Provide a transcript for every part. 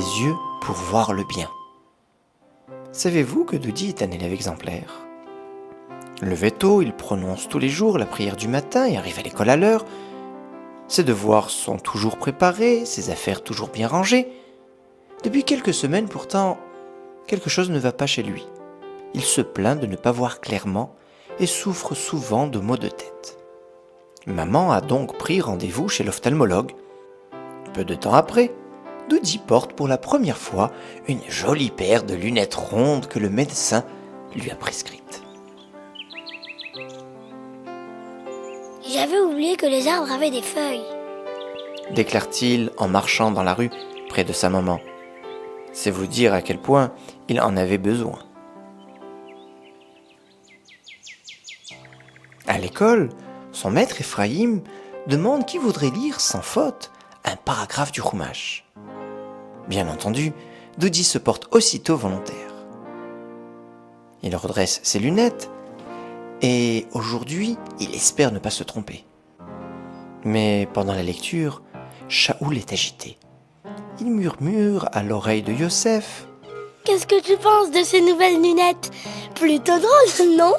des yeux pour voir le bien. Savez-vous que Doody est un élève exemplaire? Levé tôt, il prononce tous les jours la prière du matin et arrive à l'école à l'heure. Ses devoirs sont toujours préparés, ses affaires toujours bien rangées. Depuis quelques semaines pourtant, quelque chose ne va pas chez lui. Il se plaint de ne pas voir clairement et souffre souvent de maux de tête. Maman a donc pris rendez-vous chez l'ophtalmologue. Peu de temps après, Doody porte pour la première fois une jolie paire de lunettes rondes que le médecin lui a prescrites. J'avais oublié que les arbres avaient des feuilles. Déclare-t-il en marchant dans la rue près de sa maman. C'est vous dire à quel point il en avait besoin. À l'école, son maître Ephraim demande qui voudrait lire sans faute un paragraphe du Chumash. Bien entendu, Doody se porte aussitôt volontaire. Il redresse ses lunettes et aujourd'hui, il espère ne pas se tromper. Mais pendant la lecture, Shaoul est agité. Il murmure à l'oreille de Yosef. « Qu'est-ce que tu penses de ces nouvelles lunettes? Plutôt drôle, non?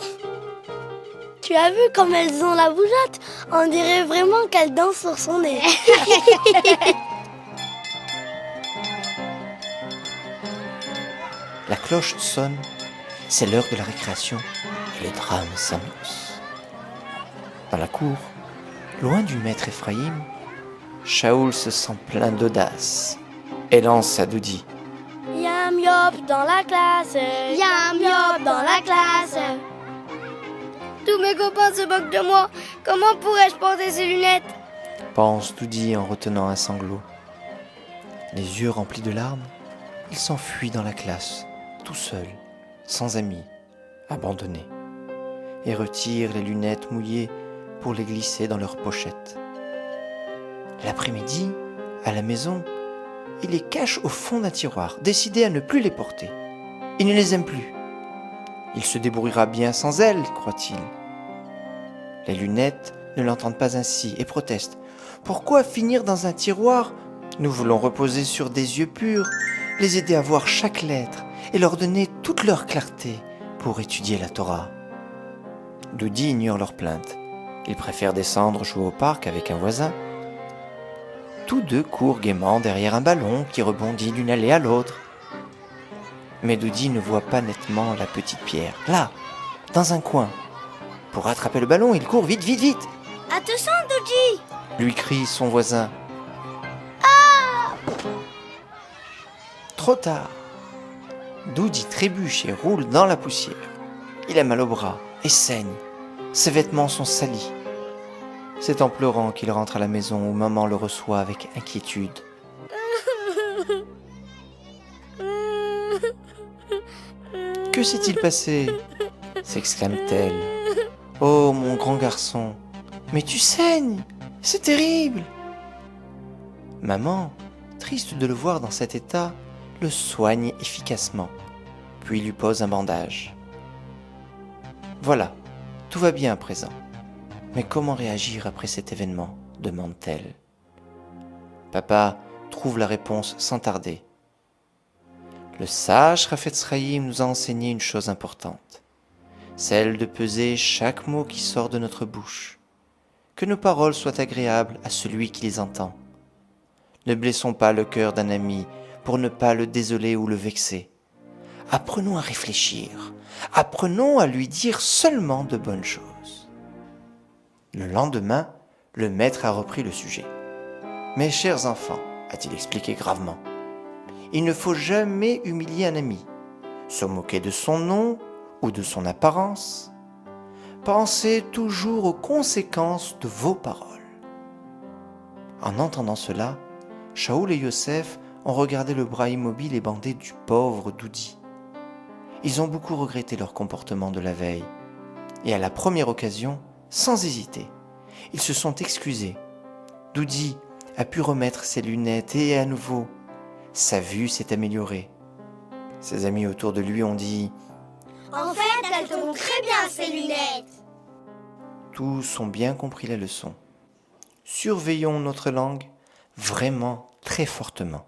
Tu as vu comme elles ont la bougeotte? On dirait vraiment qu'elles dansent sur son nez. » La cloche sonne, c'est l'heure de la récréation et le drame s'annonce. Dans la cour, loin du maître Ephraim, Shaoul se sent plein d'audace et lance à Doody. Yam yop dans la classe, yam yop dans la classe. Tous mes copains se moquent de moi. Comment pourrais-je porter ces lunettes? Pense Doody en retenant un sanglot. Les yeux remplis de larmes, il s'enfuit dans la classe, tout seul, sans amis, abandonné, et retire les lunettes mouillées pour les glisser dans leur pochette. L'après-midi, à la maison, il les cache au fond d'un tiroir, décidé à ne plus les porter. Il ne les aime plus. Il se débrouillera bien sans elles, croit-il. Les lunettes ne l'entendent pas ainsi et protestent. Pourquoi finir dans un tiroir? Nous voulons reposer sur des yeux purs, les aider à voir chaque lettre et leur donner toute leur clarté pour étudier la Torah. Doody ignore leurs plaintes. Il préfère descendre jouer au parc avec un voisin. Tous deux courent gaiement derrière un ballon qui rebondit d'une allée à l'autre. Mais Doody ne voit pas nettement la petite pierre, là, dans un coin. Pour rattraper le ballon, il court vite, vite, vite. « Attention, Doody !» lui crie son voisin. Trop tard. Doody trébuche et roule dans la poussière. Il a mal au bras et saigne. Ses vêtements sont salis. C'est en pleurant qu'il rentre à la maison où maman le reçoit avec inquiétude. « Que s'est-il passé ?» s'exclame-t-elle. « Oh, mon grand garçon, mais tu saignes, c'est terrible !» Maman, triste de le voir dans cet état, le soigne efficacement, puis lui pose un bandage. Voilà, tout va bien à présent. Mais comment réagir après cet événement? Demande-t-elle. Papa trouve la réponse sans tarder. Le sage Chafetz Chaim nous a enseigné une chose importante, celle de peser chaque mot qui sort de notre bouche. Que nos paroles soient agréables à celui qui les entend. Ne blessons pas le cœur d'un ami pour ne pas le désoler ou le vexer. Apprenons à réfléchir, apprenons à lui dire seulement de bonnes choses. Le lendemain, le maître a repris le sujet. « Mes chers enfants, a-t-il expliqué gravement, il ne faut jamais humilier un ami, se moquer de son nom ou de son apparence. Pensez toujours aux conséquences de vos paroles. » En entendant cela, Shaoul et Yosef ont regardé le bras immobile et bandé du pauvre Doody. Ils ont beaucoup regretté leur comportement de la veille, et à la première occasion, sans hésiter, ils se sont excusés. Doody a pu remettre ses lunettes et à nouveau, sa vue s'est améliorée. Ses amis autour de lui ont dit « En fait, elles te vont très bien ces lunettes !» Tous ont bien compris la leçon. Surveillons notre langue vraiment très fortement.